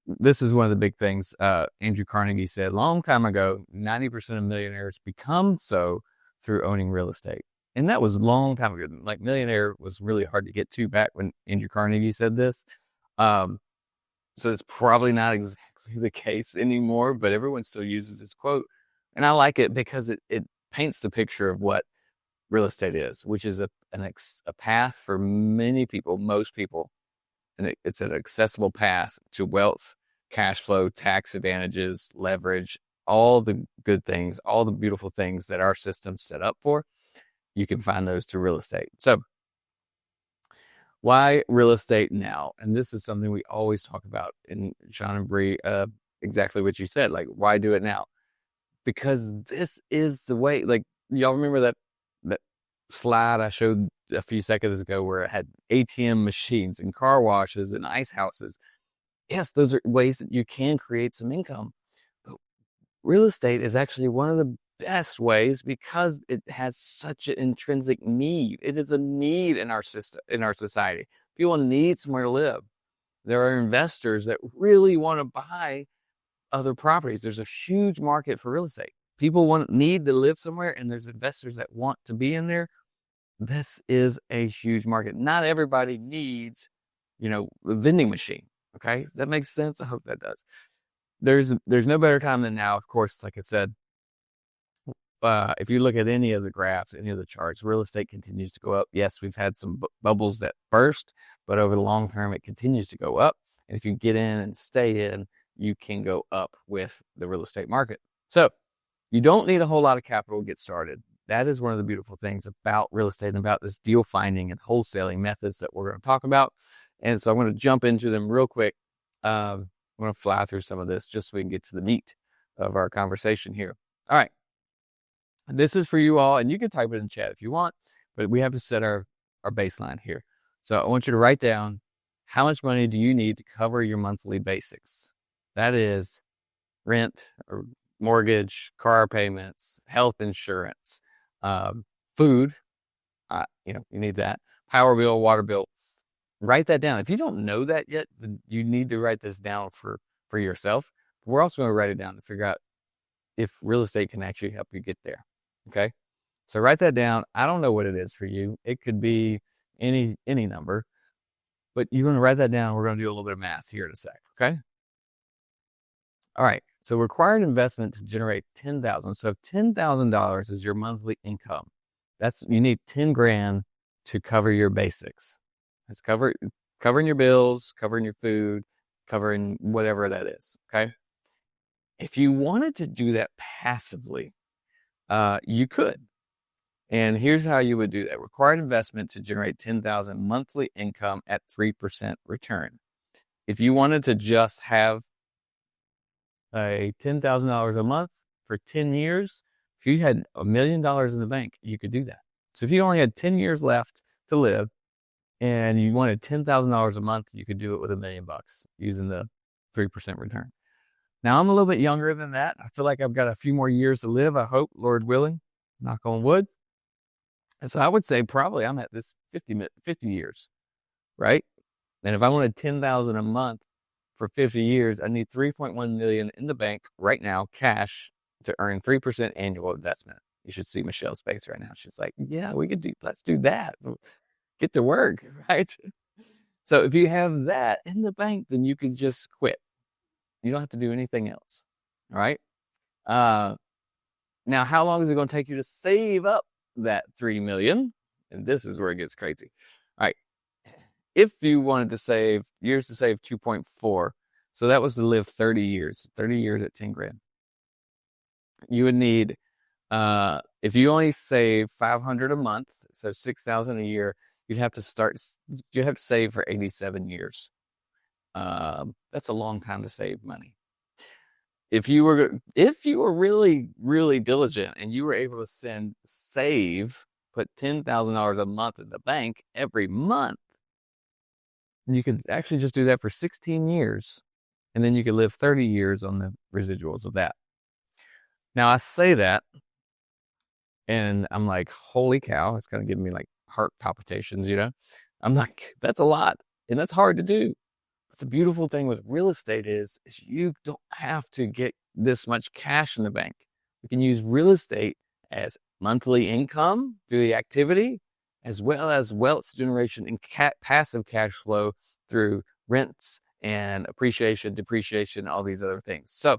this is one of the big things. Andrew Carnegie said a long time ago, 90% of millionaires become so through owning real estate. And that was a long time ago. Like millionaire was really hard to get to back when Andrew Carnegie said this. Um, so it's probably not exactly the case anymore, but everyone still uses this quote. And I like it because it paints the picture of what real estate is, which is a path for many people, most people. And it's an accessible path to wealth, cash flow, tax advantages, leverage, all the good things, all the beautiful things that our system's set up for. You can find those through real estate. So why real estate now? And this is something we always talk about in Sean and Bree, exactly what you said. Like, why do it now? Because this is the way. Like, y'all remember that slide I showed a few seconds ago where it had ATM machines and car washes and ice houses? Yes, those are ways that you can create some income. But real estate is actually one of the best ways because it has such an intrinsic need. It is a need in our system, in our society. People need somewhere to live. There are investors that really want to buy other properties. There's a huge market for real estate. People need to live somewhere, and there's investors that want to be in there. This is a huge market. Not everybody needs, a vending machine. Okay, does that make sense? I hope that does. There's no better time than now. Of course, like I said, if you look at any of the graphs, any of the charts, real estate continues to go up. Yes, we've had some bubbles that burst, but over the long term, it continues to go up. And if you get in and stay in, you can go up with the real estate market. So you don't need a whole lot of capital to get started. That is one of the beautiful things about real estate and about this deal finding and wholesaling methods that we're going to talk about. And so I'm going to jump into them real quick. I'm going to fly through some of this just so we can get to the meat of our conversation here. All right. This is for you all, and you can type it in chat if you want, but we have to set our baseline here. So I want you to write down, how much money do you need to cover your monthly basics? That is rent or mortgage, car payments, health insurance, food. You need that. Power bill, water bill. Write that down. If you don't know that yet, then you need to write this down for yourself. We're also going to write it down to figure out if real estate can actually help you get there. Okay. So write that down. I don't know what it is for you. It could be any number, but you're going to write that down. We're going to do a little bit of math here in a sec. Okay. All right. So required investment to generate $10,000. So if $10,000 is your monthly income, you need 10 grand to cover your basics. That's covering your bills, covering your food, covering whatever that is. Okay. If you wanted to do that passively, you could. And here's how you would do that. Required investment to generate $10,000 monthly income at 3% return. If you wanted to just have a $10,000 a month for 10 years, if you had $1 million in the bank, you could do that. So if you only had 10 years left to live and you wanted $10,000 a month, you could do it with $1 million using the 3% return. Now, I'm a little bit younger than that. I feel like I've got a few more years to live, I hope, Lord willing, knock on wood. And so I would say probably I'm at this 50 years, right? And if I wanted $10,000 a month for 50 years, I need 3.1 million in the bank right now, cash, to earn 3% annual investment. You should see Michelle's face right now. She's like, yeah, let's do that. Get to work, right? So if you have that in the bank, then you can just quit. You don't have to do anything else. All right. Now, how long is it going to take you to save up that 3 million? And this is where it gets crazy. All right. If you wanted to save 2.4, so that was to live 30 years at 10 grand. You would need, if you only save 500 a month, so 6,000 a year, you'd have to save for 87 years. That's a long time to save money. If you were really, really diligent and you were able to put $10,000 a month in the bank every month, you could actually just do that for 16 years. And then you could live 30 years on the residuals of that. Now I say that and I'm like, holy cow, it's kind of giving me like heart palpitations, I'm like, that's a lot. And that's hard to do. the beautiful thing with real estate is you don't have to get this much cash in the bank. You can use real estate as monthly income through the activity, as well as wealth generation and passive cash flow through rents and appreciation, depreciation, all these other things. So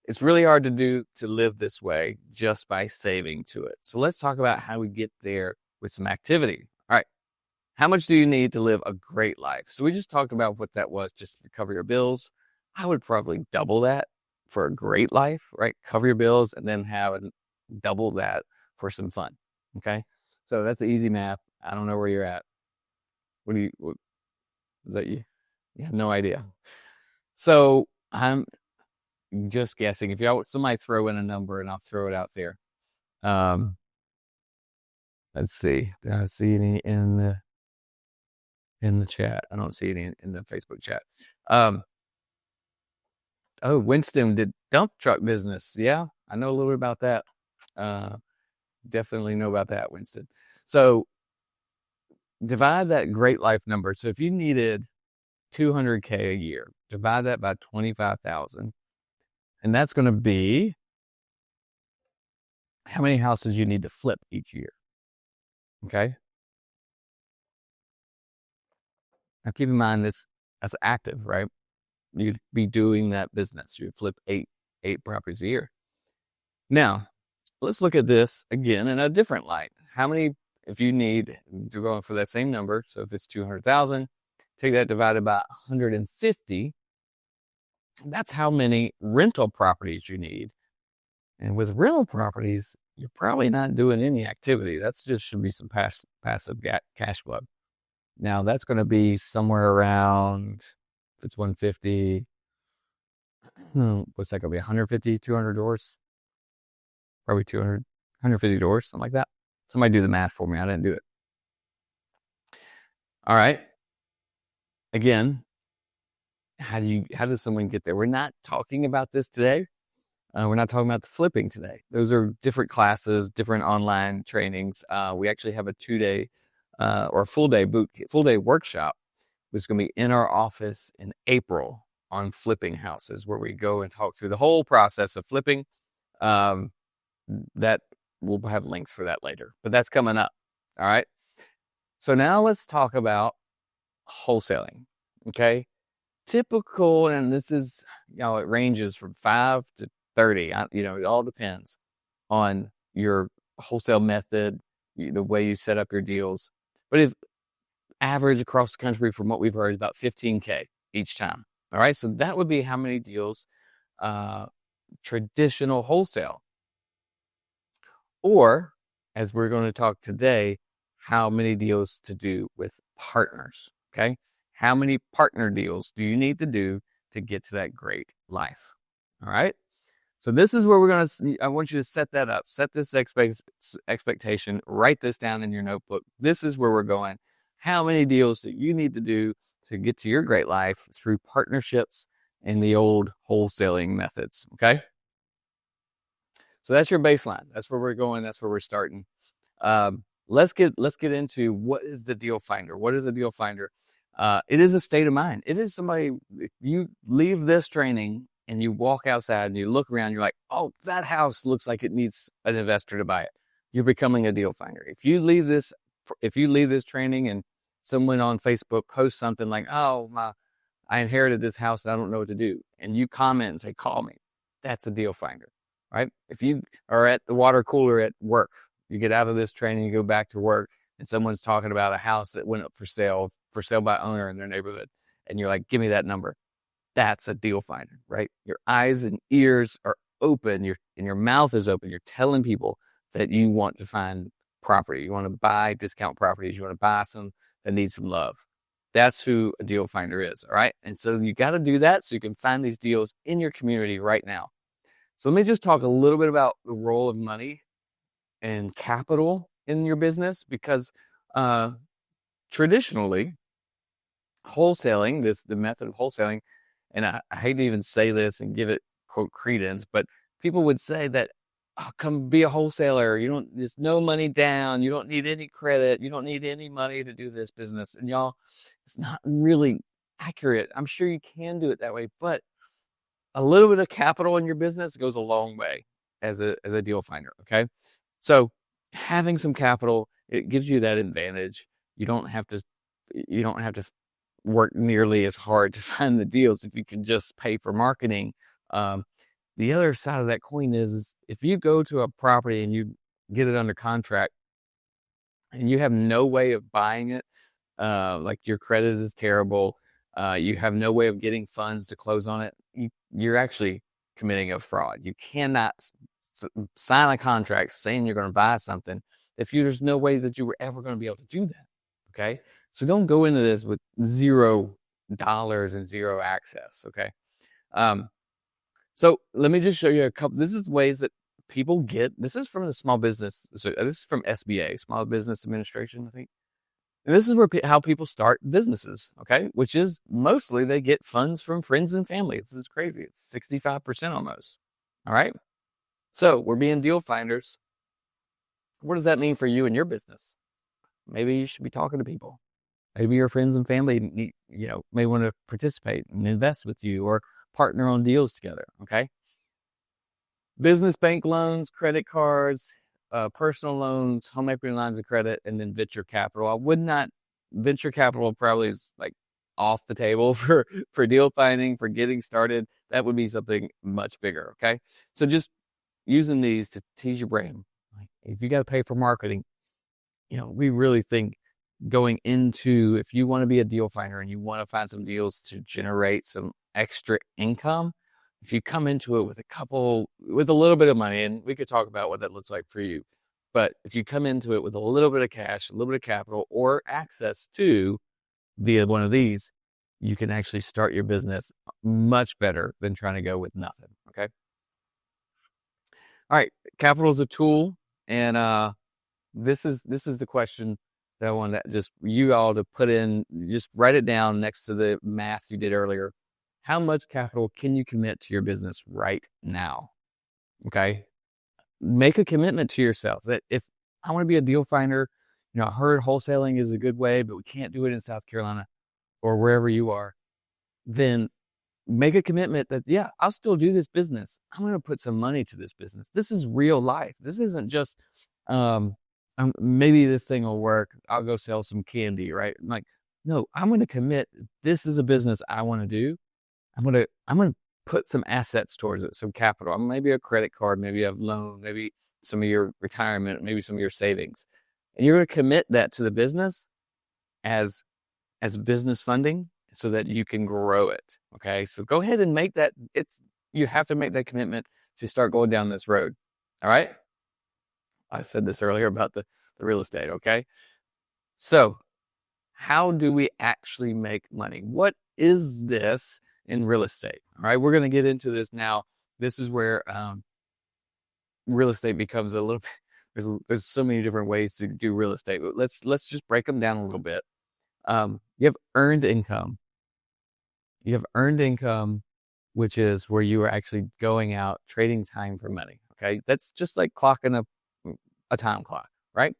it's really hard to live this way just by saving to it. So let's talk about how we get there with some activity. All right. How much do you need to live a great life? So we just talked about what that was, just to cover your bills. I would probably double that for a great life, right? Cover your bills and then have double that for some fun. Okay. So that's the easy math. I don't know where you're at. What is that you? You have no idea. So I'm just guessing. If y'all, somebody throw in a number and I'll throw it out there. Let's see. Do I see any in the chat? I don't see any in the Facebook chat. Oh, Winston did dump truck business. Yeah, I know a little bit about that. Definitely know about that, Winston. So divide that great life number. So if you needed $200K a year, divide that by 25,000. And that's going to be how many houses you need to flip each year. Okay. Now keep in mind this that's active, right? You'd be doing that business. You'd flip eight properties a year. Now, let's look at this again in a different light. How many, if you need to go for that same number, so if it's 200,000, take that divided by 150. That's how many rental properties you need. And with rental properties, you're probably not doing any activity. That's just should be some passive cash flow. Now that's going to be somewhere around, if it's 150, what's that going to be? 150, 200 doors? Probably 200, 150 doors, something like that. Somebody do the math for me. I didn't do it. All right. Again, how does someone get there? We're not talking about this today. We're not talking about the flipping today. Those are different classes, different online trainings. We actually have a 2-day or full day workshop. It's going to be in our office in April on flipping houses, where we go and talk through the whole process of flipping. That we'll have links for that later, but that's coming up. All right. So now let's talk about wholesaling. Okay. Typical, and this is, it ranges from 5 to 30. It all depends on your wholesale method, the way you set up your deals. But if average across the country, from what we've heard, is about 15K each time. All right. So that would be how many deals, traditional wholesale. Or, as we're going to talk today, how many deals to do with partners. Okay. How many partner deals do you need to do to get to that great life? All right. So this is where I want you to set that up, set this expectation, write this down in your notebook. This is where we're going. How many deals do you need to do to get to your great life through partnerships and the old wholesaling methods? Okay. So that's your baseline. That's where we're going. That's where we're starting. Let's get into what is the deal finder. What is a deal finder? It is a state of mind. It is somebody, if you leave this training and you walk outside and you look around, you're like, oh, that house looks like it needs an investor to buy it. You're becoming a deal finder. If you leave this training and someone on Facebook posts something like, oh, I inherited this house and I don't know what to do, and you comment and say, call me, that's a deal finder, right? If you are at the water cooler at work, you get out of this training, you go back to work, and someone's talking about a house that went up for sale by owner in their neighborhood, and you're like, give me that number. That's a deal finder, right? Your eyes and ears are open, and your mouth is open. You're telling people that you want to find property. You want to buy discount properties. You want to buy some that need some love. That's who a deal finder is, all right? And so you got to do that so you can find these deals in your community right now. So let me just talk a little bit about the role of money and capital in your business, because traditionally, wholesaling, the method of wholesaling, and I hate to even say this and give it, quote, credence, but people would say that, oh, come be a wholesaler. There's no money down. You don't need any credit. You don't need any money to do this business. And y'all, it's not really accurate. I'm sure you can do it that way, but a little bit of capital in your business goes a long way as a deal finder. Okay. So having some capital, it gives you that advantage. You don't have to you don't have to work nearly as hard to find the deals if you can just pay for marketing. Um, the other side of that coin is if you go to a property and you get it under contract and you have no way of buying it, like your credit is terrible, you have no way of getting funds to close on it, you're actually committing a fraud. You cannot sign a contract saying you're going to buy something if there's no way that you were ever going to be able to do that. Okay. So don't go into this with $0 and zero access. Okay. Um, so let me just show you a couple. This is ways that people get. This is from the small business. So this is from SBA, Small Business Administration, I think. And this is where how people start businesses. Okay, which is mostly they get funds from friends and family. This is crazy. It's 65% almost. All right. So we're being deal finders. What does that mean for you and your business? Maybe you should be talking to people. Maybe your friends and family need, may want to participate and invest with you or partner on deals together. Okay. Business bank loans, credit cards, personal loans, home equity lines of credit, and then venture capital. I would not, venture capital probably is like off the table for deal finding, for getting started. That would be something much bigger. Okay. So just using these to tease your brain. Like if you got to pay for marketing, we really think going into, if you want to be a deal finder and you want to find some deals to generate some extra income, if you come into it with a little bit of money, and we could talk about what that looks like for you, but if you come into it with a little bit of cash, a little bit of capital, or access to via one of these, you can actually start your business much better than trying to go with nothing. Okay. All right. Capital is a tool. And this is the question that I want just you all to put in, just write it down next to the math you did earlier. How much capital can you commit to your business right now? Okay. Make a commitment to yourself that if I want to be a deal finder, I heard wholesaling is a good way, but we can't do it in South Carolina or wherever you are, then make a commitment that, yeah, I'll still do this business. I'm going to put some money to this business. This is real life. This isn't just, maybe this thing will work. I'll go sell some candy, right? Like, no, I'm going to commit. This is a business I want to do. I'm going to put some assets towards it, some capital, maybe a credit card, maybe a loan, maybe some of your retirement, maybe some of your savings. And you're going to commit that to the business as business funding so that you can grow it. Okay. So go ahead and make that. You have to make that commitment to start going down this road. All right. I said this earlier about the real estate. Okay. So how do we actually make money? What is this in real estate? All right. We're going to get into this now. This is where, real estate becomes a little bit, there's so many different ways to do real estate, but let's just break them down a little bit. You have earned income. You have earned income, which is where you are actually going out trading time for money. Okay. That's just like clocking a time clock, right?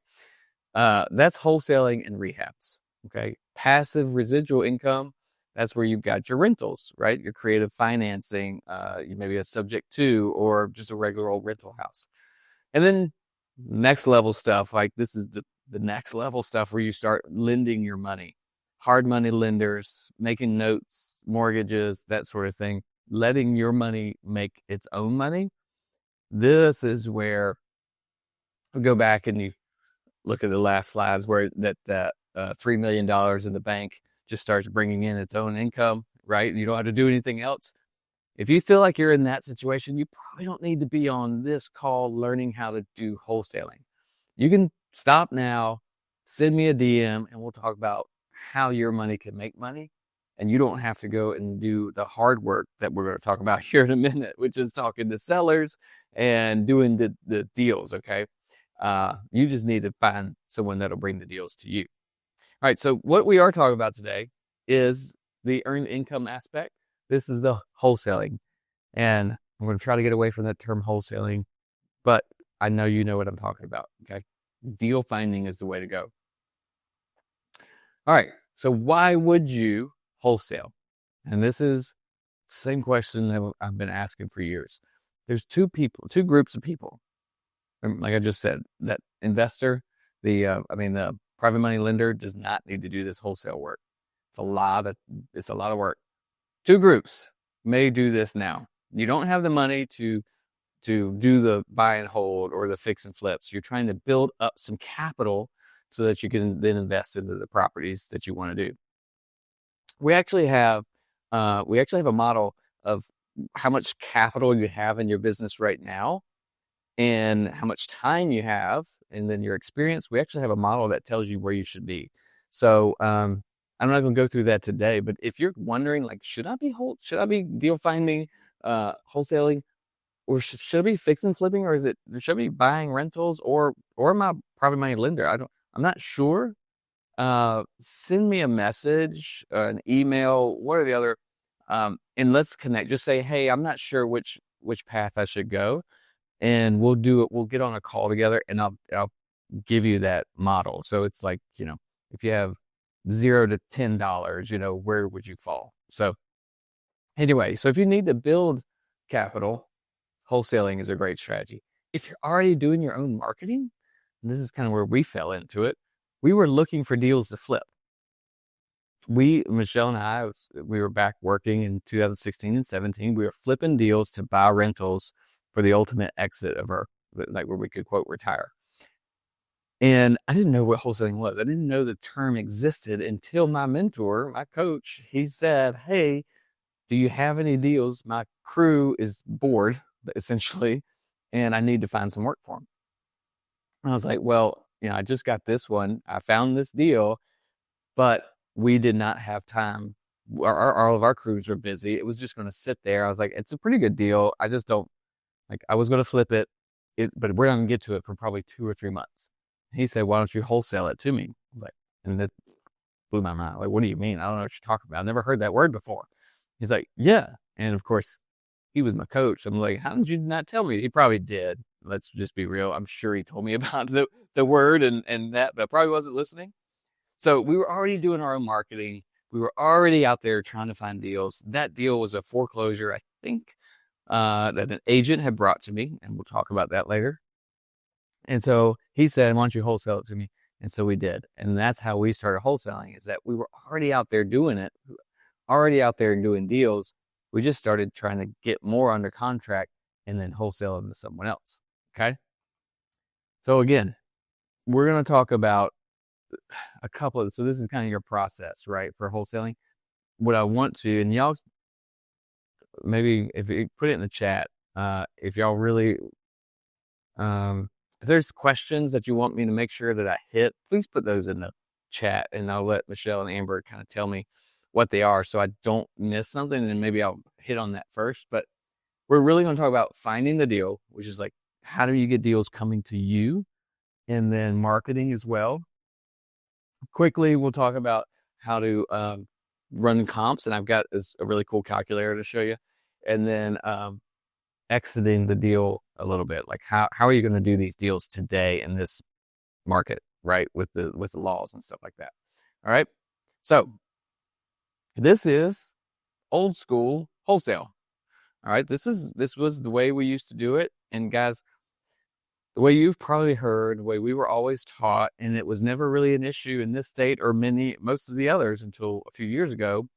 That's wholesaling and rehabs. Okay. Passive residual income. That's where you've got your rentals, right? Your creative financing, you maybe a subject to, or just a regular old rental house. And then next level stuff, like this is the next level stuff where you start lending your money, hard money lenders, making notes, mortgages, that sort of thing, letting your money make its own money. This is where we go back and you look at the last slides where that $3 million in the bank just starts bringing in its own income, right? You don't have to do anything else. If you feel like you're in that situation, you probably don't need to be on this call learning how to do wholesaling. You can stop now, send me a DM, and we'll talk about how your money can make money. And you don't have to go and do the hard work that we're going to talk about here in a minute, which is talking to sellers and doing the deals, okay? You just need to find someone that'll bring the deals to you. All right, so what we are talking about today is the earned income aspect. This is the wholesaling. And I'm going to try to get away from that term wholesaling, but I know you know what I'm talking about, okay? Deal finding is the way to go. All right, so why would you wholesale. And this is the same question that I've been asking for years. There's two groups of people. Like I just said, that investor, the private money lender does not need to do this wholesale work. It's a lot of work. Two groups may do this now. You don't have the money to do the buy and hold or the fix and flips. You're trying to build up some capital so that you can then invest into the properties that you want to do. We actually have a model of how much capital you have in your business right now and how much time you have, and then your experience. We actually have a model that tells you where you should be. So I'm not going to go through that today, but if you're wondering, like, should I be deal finding, wholesaling, or should I be fixing flipping, or should I be buying rentals, or am I private money lender? I'm not sure. Send me a message, an email, what are the other, and let's connect. Just say, hey, I'm not sure which path I should go. And we'll do it. We'll get on a call together and I'll give you that model. So it's like, if you have $0 to $10, where would you fall? So anyway, so if you need to build capital, wholesaling is a great strategy. If you're already doing your own marketing, and this is kind of where we fell into it, we were looking for deals to flip. Michelle and I, we were back working in 2016 and 17. We were flipping deals to buy rentals for the ultimate exit of our, like, where we could quote retire. And I didn't know what wholesaling was. I didn't know the term existed until my mentor, my coach, he said, hey, do you have any deals? My crew is bored, essentially, and I need to find some work for them. And I was like, well, I just got this one. I found this deal, but we did not have time. All of our crews were busy. It was just going to sit there. I was like, it's a pretty good deal. I just don't, I was going to flip it, but we're not going to get to it for probably 2 or 3 months. He said, why don't you wholesale it to me? I was like, and that blew my mind. Like, what do you mean? I don't know what you're talking about. I've never heard that word before. He's like, yeah. And of course, he was my coach. I'm like, how did you not tell me? He probably did. Let's just be real. I'm sure he told me about the word and that, but I probably wasn't listening. So we were already doing our own marketing. We were already out there trying to find deals. That deal was a foreclosure, I think, that an agent had brought to me, and we'll talk about that later. And so he said, why don't you wholesale it to me? And so we did. And that's how we started wholesaling, is that we were already out there doing it, already out there doing deals. We just started trying to get more under contract and then wholesale them to someone else. Okay. So again, we're going to talk about a couple of, so this is kind of your process, right, for wholesaling. What I want to, and y'all, maybe if you put it in the chat, if y'all really, if there's questions that you want me to make sure that I hit, please put those in the chat, and I'll let Michelle and Amber kind of tell me what they are so I don't miss something, and maybe I'll hit on that first. But we're really going to talk about finding the deal, which is like, how do you get deals coming to you, and then marketing as well. Quickly, we'll talk about how to run comps, and I've got a really cool calculator to show you, and then exiting the deal a little bit, like how are you going to do these deals today in this market, right, with the laws and stuff like that. All right, so this is old school wholesale. All right, this was the way we used to do it, and guys, the way you've probably heard, the way we were always taught, and it was never really an issue in this state or most of the others until a few years ago,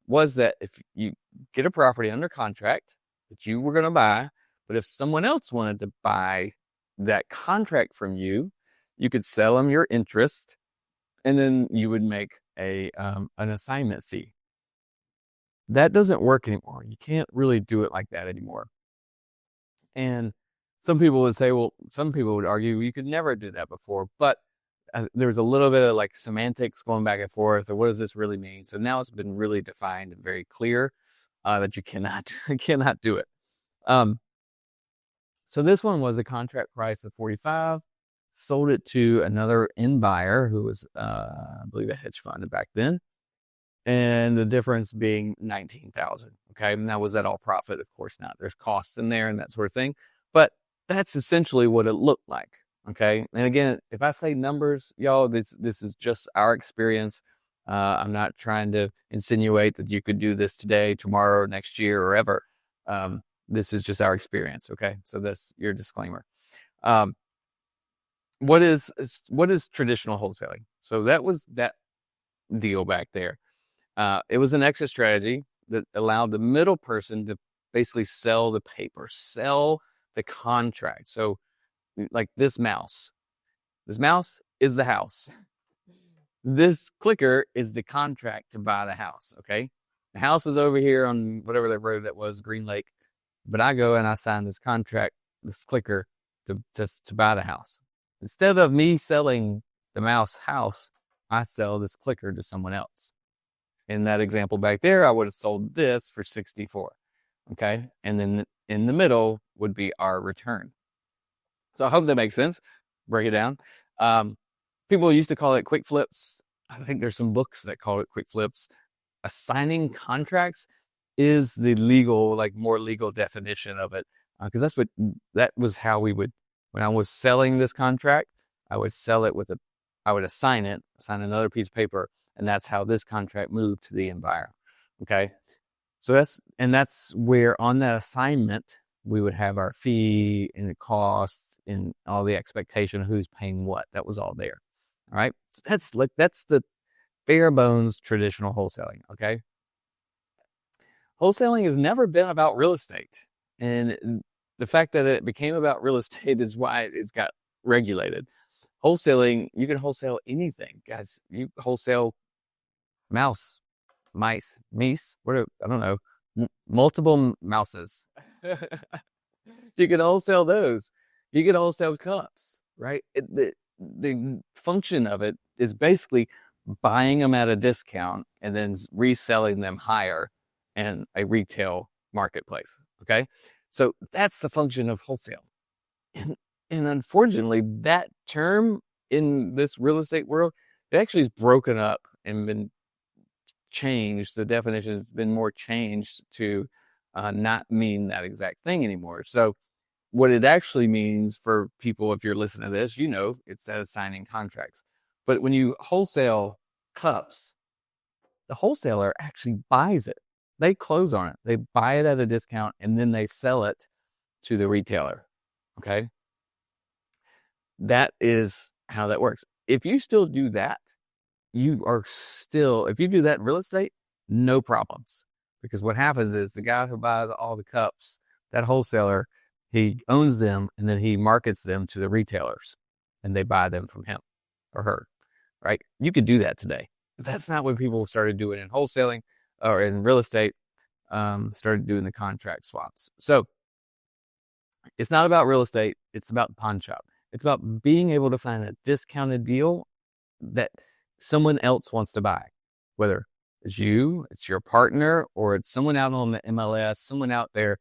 was that if you get a property under contract that you were going to buy, but if someone else wanted to buy that contract from you, you could sell them your interest, and then you would make an assignment fee. That doesn't work anymore. You can't really do it like that anymore. And some people would say, well, some people would argue you could never do that before, but there's a little bit of like semantics going back and forth, or what does this really mean? So now it's been really defined and very clear that you cannot do it. So this one was a contract price of $45, sold it to another end buyer who was, I believe, a hedge fund back then, and the difference being $19,000. Okay, now was that all profit? Of course not. There's costs in there and that sort of thing, but that's essentially what it looked like. Okay, and again, if I say numbers, y'all, this is just our experience. I'm not trying to insinuate that you could do this today, tomorrow, next year, or ever. This is just our experience. Okay. So that's your disclaimer. Um, what is traditional wholesaling? So that was that deal back there. It was an exit strategy that allowed the middle person to basically sell the paper, sell the contract. So like this mouse is the house. This clicker is the contract to buy the house. Okay. The house is over here on whatever that road that was, Green Lake. But I go and I sign this contract, this clicker to buy the house. Instead of me selling the mouse house, I sell this clicker to someone else. In that example back there, I would have sold this for 64. Okay. And then in the middle would be our return. So I hope that makes sense. Break it down. People used to call it quick flips. I think there's some books that call it quick flips. Assigning contracts is the legal, like more legal definition of it. Because that was how we would, when I was selling this contract, I would sell it I would assign another piece of paper, and that's how this contract moved to the end buyer. Okay. So that's where on that assignment, we would have our fee and the costs and all the expectation of who's paying what. That was all there. All right. So that's the bare bones traditional wholesaling. Okay. Wholesaling has never been about real estate. And the fact that it became about real estate is why it's got regulated. Wholesaling, you can wholesale anything, guys. You wholesale mice, I don't know, multiple mouses. You can wholesale those. You can wholesale cups, right? The function of it is basically buying them at a discount and then reselling them higher in a retail marketplace. Okay. So that's the function of wholesale. And unfortunately, that term in this real estate world, it actually is broken up and been changed. The definition has been more changed to not mean that exact thing anymore. So what it actually means for people, if you're listening to this, it's that assigning contracts. But when you wholesale cups, the wholesaler actually buys it. They close on it. They buy it at a discount and then they sell it to the retailer. Okay. That is how that works. If you still do that, if you do that in real estate, no problems. Because what happens is the guy who buys all the cups, that wholesaler, he owns them and then he markets them to the retailers and they buy them from him or her, right? You could do that today. But that's not what people started doing in wholesaling or in real estate, started doing the contract swaps. So it's not about real estate. It's about the pawn shop. It's about being able to find a discounted deal that someone else wants to buy, whether it's you, it's your partner, or it's someone out on the MLS, someone out there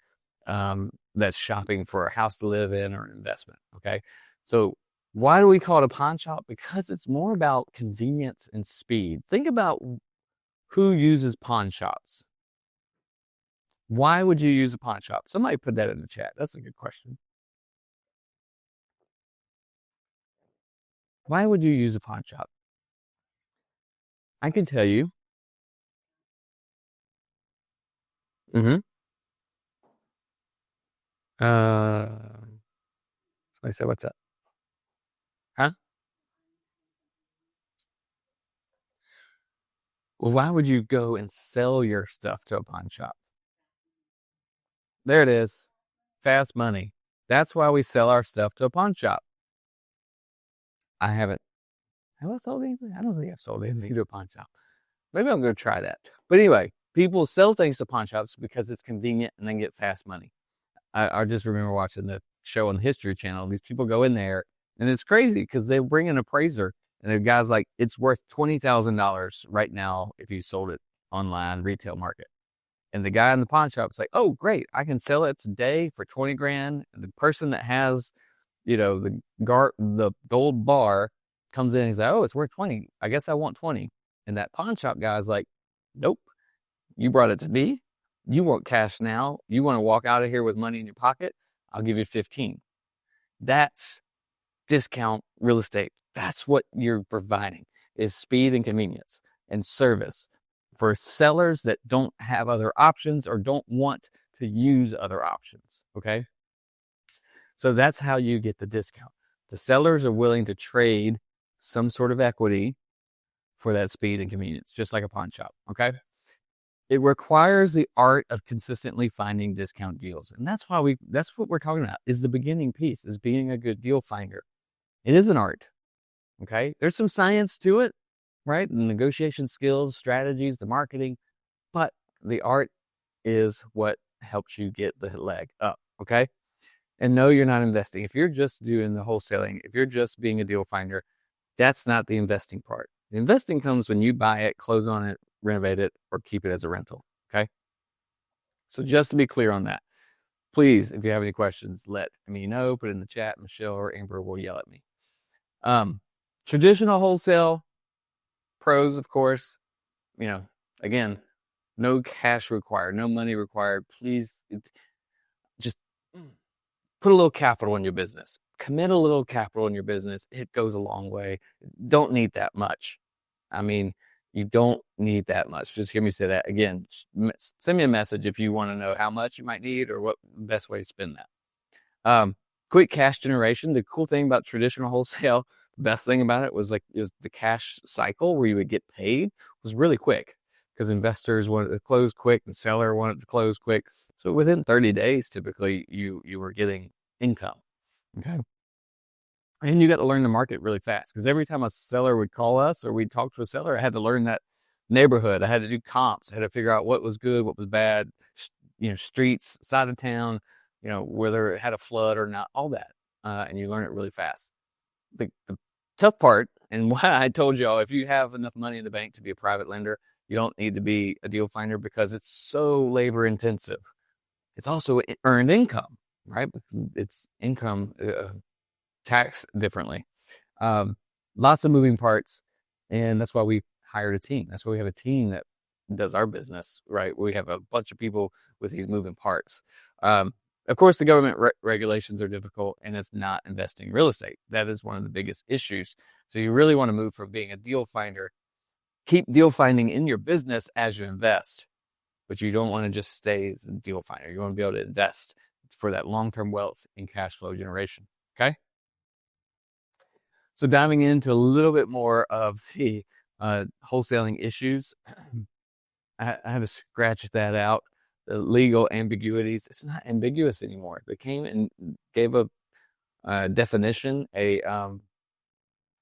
that's shopping for a house to live in or an investment. Okay. So why do we call it a pawn shop? Because it's more about convenience and speed. Think about who uses pawn shops. Why would you use a pawn shop? Somebody put that in the chat. That's a good question. Why would you use a pawn shop? I can tell you. Mm-hmm. Somebody said, what's that? Huh? Well, why would you go and sell your stuff to a pawn shop? There it is. Fast money. That's why we sell our stuff to a pawn shop. Have I sold anything? I don't think I've sold anything to a pawn shop. Maybe I'm going to try that. But anyway, people sell things to pawn shops because it's convenient and then get fast money. I just remember watching the show on the History Channel. These people go in there and it's crazy because they bring an appraiser and the guy's like, it's worth $20,000 right now if you sold it online retail market. And the guy in the pawn shop is like, oh, great. I can sell it today for 20 grand. And the person that has, the gold bar comes in and he's like, oh, it's worth 20. I guess I want 20. And that pawn shop guy's like, nope, you brought it to me. You want cash now. You want to walk out of here with money in your pocket. I'll give you 15. That's discount real estate. That's what you're providing is speed and convenience. and service for sellers that don't have other options or don't want to use other options. Okay. So that's how you get the discount. The sellers are willing to trade some sort of equity for that speed and convenience, just like a pawn shop. Okay. It requires the art of consistently finding discount deals. And that's what we're talking about is the beginning piece, is being a good deal finder. It is an art. Okay. There's some science to it, right? The negotiation skills, strategies, the marketing, but the art is what helps you get the leg up. Okay. And no, you're not investing. If you're just doing the wholesaling, if you're just being a deal finder, that's not the investing part. The investing comes when you buy it, close on it, renovate it, or keep it as a rental. Okay. So just to be clear on that, please, if you have any questions, let me know, put it in the chat. Michelle or Amber will yell at me. Traditional wholesale pros, of course, again, no cash required, no money required. Please just put a little capital in your business. Commit a little capital in your business. It goes a long way. Don't need that much. I mean, you don't need that much. Just hear me say that again. Send me a message if you want to know how much you might need or what the best way to spend that. Quick cash generation. The cool thing about traditional wholesale, the best thing about it was the cash cycle where you would get paid was really quick because investors wanted to close quick, the seller wanted to close quick. So within 30 days, typically you were getting income. Okay. And you got to learn the market really fast because every time a seller would call us or we'd talk to a seller, I had to learn that neighborhood. I had to do comps. I had to figure out what was good, what was bad, streets, side of town, whether it had a flood or not, all that. And you learn it really fast. The tough part, and why I told y'all, if you have enough money in the bank to be a private lender, you don't need to be a deal finder because it's so labor intensive. It's also earned income, right? It's income taxed differently. Lots of moving parts, and that's why we hired a team. That's why we have a team that does our business, right? We have a bunch of people with these moving parts. Of course, the government regulations are difficult, and it's not investing in real estate. That is one of the biggest issues. So you really want to move from being a deal finder. Keep deal finding in your business as you invest, but you don't want to just stay as a deal finder. You want to be able to invest for that long-term wealth and cash flow generation. Okay. So diving into a little bit more of the wholesaling issues, I had to scratch that out. The legal ambiguities. It's not ambiguous anymore. They came and gave a definition, an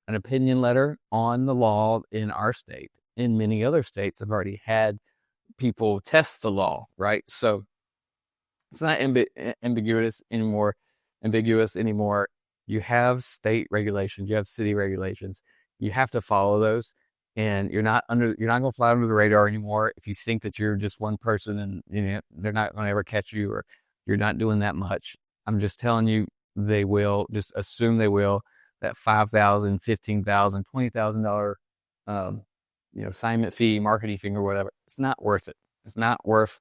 opinion letter on the law in our state. In many other states, have already had people test the law, right? So it's not ambiguous anymore. You have state regulations, you have city regulations. You have to follow those, and you're not going to fly under the radar anymore. If you think that you're just one person and they're not going to ever catch you, or you're not doing that much, I'm just telling you, they will. Just assume they will. That $5,000, $15,000, $20,000, assignment fee, marketing fee, or whatever. It's not worth it. It's not worth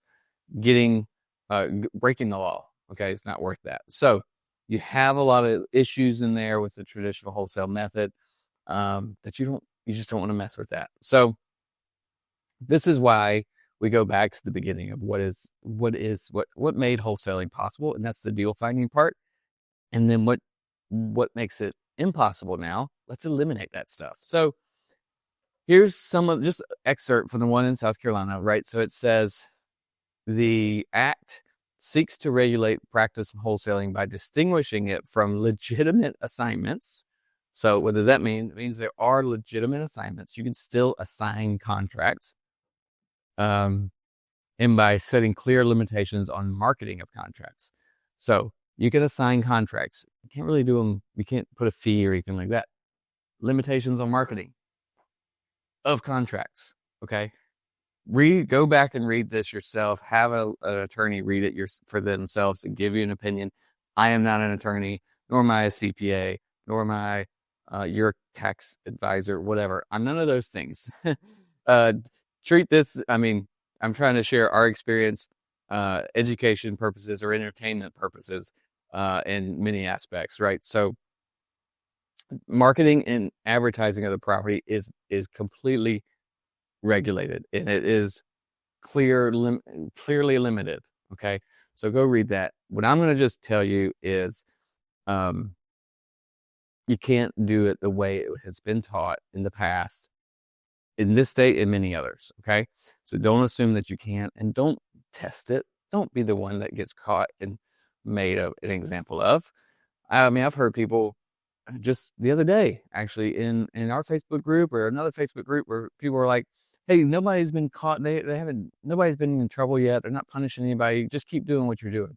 breaking the law. Okay, it's not worth that. So you have a lot of issues in there with the traditional wholesale method that you just don't want to mess with that. So this is why we go back to the beginning of what made wholesaling possible, and that's the deal finding part. And then what makes it impossible now? Let's eliminate that stuff. So here's just excerpt from the one in South Carolina, right? So it says the act seeks to regulate practice of wholesaling by distinguishing it from legitimate assignments. So what does that mean? It means there are legitimate assignments. You can still assign contracts. And by setting clear limitations on marketing of contracts. So you can assign contracts. You can't really do them. You can't put a fee or anything like that. Limitations on marketing of contracts. Okay. Go back and read this yourself. Have an attorney read it for themselves and give you an opinion. I am not an attorney, nor am I a CPA, nor am I your tax advisor, whatever. I'm none of those things. Treat this, I'm trying to share our experience, education purposes or entertainment purposes in many aspects, right? So marketing and advertising of the property is completely regulated and it is clearly limited. Okay. So go read that. What I'm going to just tell you is, um, you can't do it the way it has been taught in the past in this state and many others. Okay. So don't assume that you can, and don't test it. Don't be the one that gets caught and made an example of. I mean, I've heard people just the other day, actually, in our Facebook group or another Facebook group where people were like, hey, nobody's been caught. Nobody's been in trouble yet. They're not punishing anybody. Just keep doing what you're doing.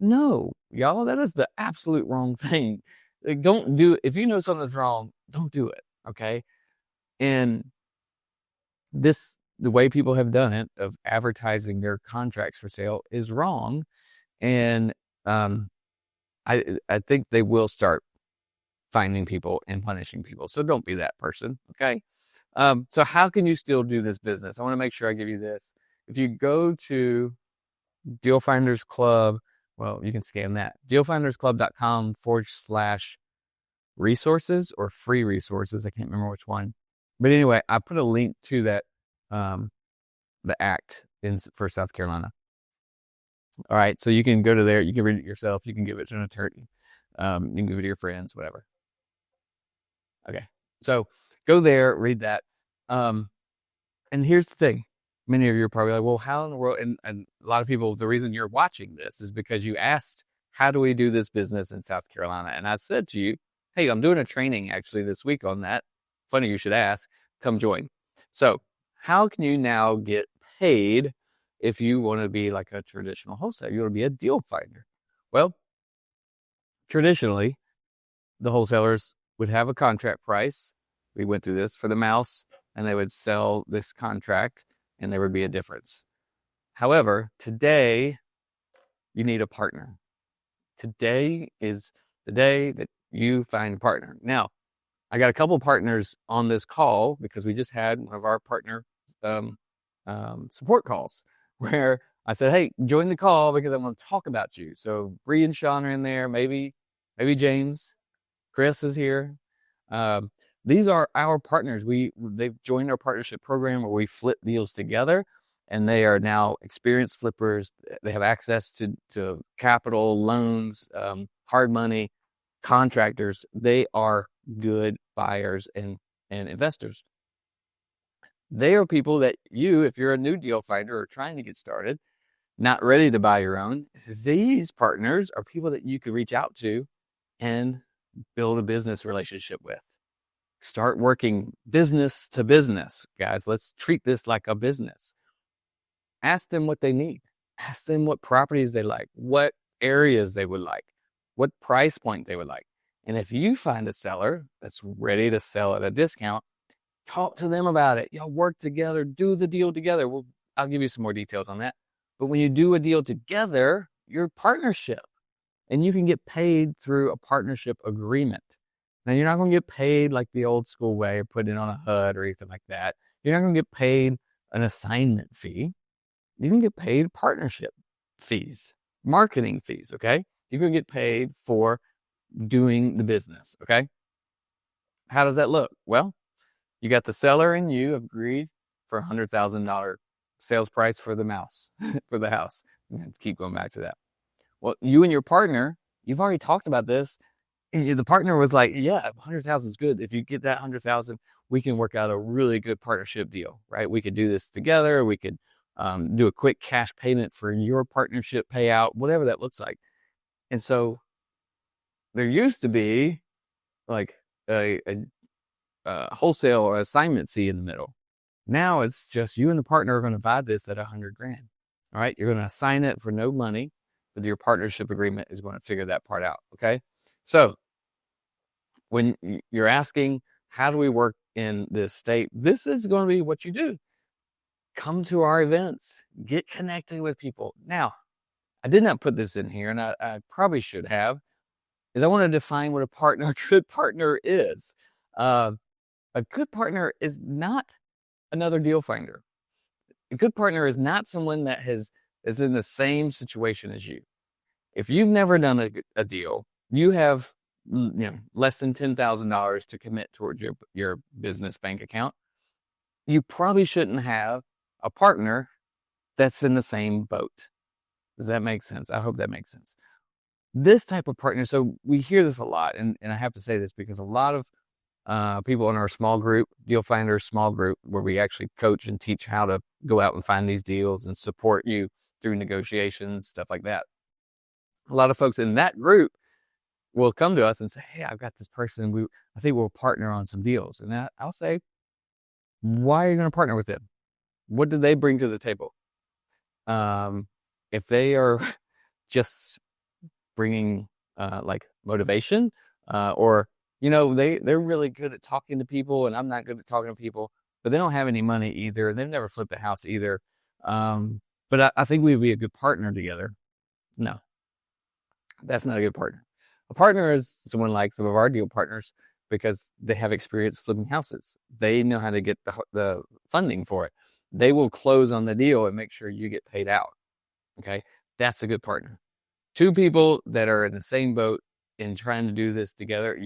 No, y'all, that is the absolute wrong thing. Like, don't do it. If you know something's wrong, don't do it. Okay. And the way people have done it of advertising their contracts for sale is wrong. And, I think they will start finding people and punishing people. So don't be that person. Okay. So how can you still do this business? I want to make sure I give you this. If you go to Deal Finders Club, well, you can scan that. dealfindersclub.com/resources or free resources. I can't remember which one. But anyway, I put a link to that, the act for South Carolina. All right. So you can go to there. You can read it yourself. You can give it to an attorney. You can give it to your friends, whatever. Okay. So go there, read that. And here's the thing. Many of you are probably like, well, how in the world? And a lot of people, the reason you're watching this is because you asked, how do we do this business in South Carolina? And I said to you, hey, I'm doing a training actually this week on that. Funny you should ask. Come join. So how can you now get paid if you want to be like a traditional wholesaler? You want to be a deal finder. Well, traditionally, the wholesalers would have a contract price. We went through this for the mouse, and they would sell this contract, and there would be a difference. However, today, you need a partner. Today is the day that you find a partner. Now, I got a couple partners on this call because we just had one of our partner support calls where I said, hey, join the call because I want to talk about you. So Bree and Sean are in there, maybe James, Chris is here. These are our partners. They've joined our partnership program where we flip deals together, and they are now experienced flippers. They have access to capital, loans, hard money, contractors. They are good buyers and investors. They are people that if you're a new deal finder or trying to get started, not ready to buy your own, these partners are people that you could reach out to and build a business relationship with. Start working business to business, guys. Let's treat this like a business. Ask them what they need. Ask them what properties they like, what areas they would like, what price point they would like. And if you find a seller that's ready to sell at a discount, talk to them about it. Y'all work together, do the deal together. I'll give you some more details on that. But when you do a deal together, you're a partnership, and you can get paid through a partnership agreement. Now, you're not going to get paid like the old school way of putting it on a HUD or anything like that. You're not going to get paid an assignment fee. You can get paid partnership fees, marketing fees, okay? You can get paid for doing the business, okay? How does that look? Well, you got the seller and you agreed for a $100,000 sales price for the mouse, for the house. I'm going to keep going back to that. Well, you and your partner, you've already talked about this. And the partner was like, yeah, 100,000 is good. If you get that 100,000, we can work out a really good partnership deal, right? We could do this together. We could do a quick cash payment for your partnership payout, whatever that looks like. And so there used to be like a wholesale or assignment fee in the middle. Now it's just you and the partner are going to buy this at $100,000. All right. You're going to assign it for no money, but your partnership agreement is going to figure that part out. Okay. So when you're asking, how do we work in this state? This is going to be what you do. Come to our events, get connected with people. Now, I did not put this in here, and I probably should have, is I want to define what a good partner is. A good partner is not another deal finder. A good partner is not someone that is in the same situation as you. If you've never done a deal, you have less than $10,000 to commit towards your business bank account. you probably shouldn't have a partner that's in the same boat. Does that make sense? I hope that makes sense. This type of partner, so we hear this a lot, and I have to say this because a lot of people in our small group, Deal Finders small group, where we actually coach and teach how to go out and find these deals and support you through negotiations, stuff like that. A lot of folks in that group will come to us and say, hey, I've got this person, I think we'll partner on some deals. And I'll say, why are you going to partner with them? What do they bring to the table? If they are just bringing like motivation, or they're really good at talking to people, and I'm not good at talking to people, but they don't have any money either. They've never flipped a house either. But I think we'd be a good partner together. No, that's not a good partner. A partner is someone like some of our deal partners because they have experience flipping houses. They know how to get the funding for it. They will close on the deal and make sure you get paid out. Okay, that's a good partner. Two people that are in the same boat and trying to do this together.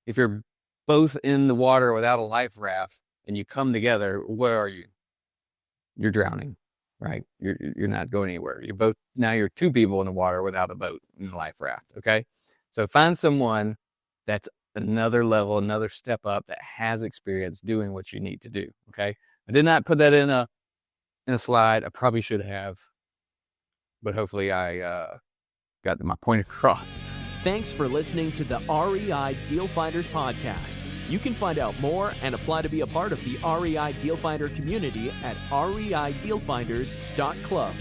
If you're both in the water without a life raft and you come together, where are you? You're drowning, right? You're not going anywhere. You're two people in the water without a boat in a life raft. Okay, so find someone that's another level, another step up, that has experience doing what you need to do. Okay, I did not put that in a slide. I probably should have, but hopefully I got my point across. Thanks for listening to the REI Deal Finders podcast. You can find out more and apply to be a part of the REI Deal Finder community at reidealfinders.club.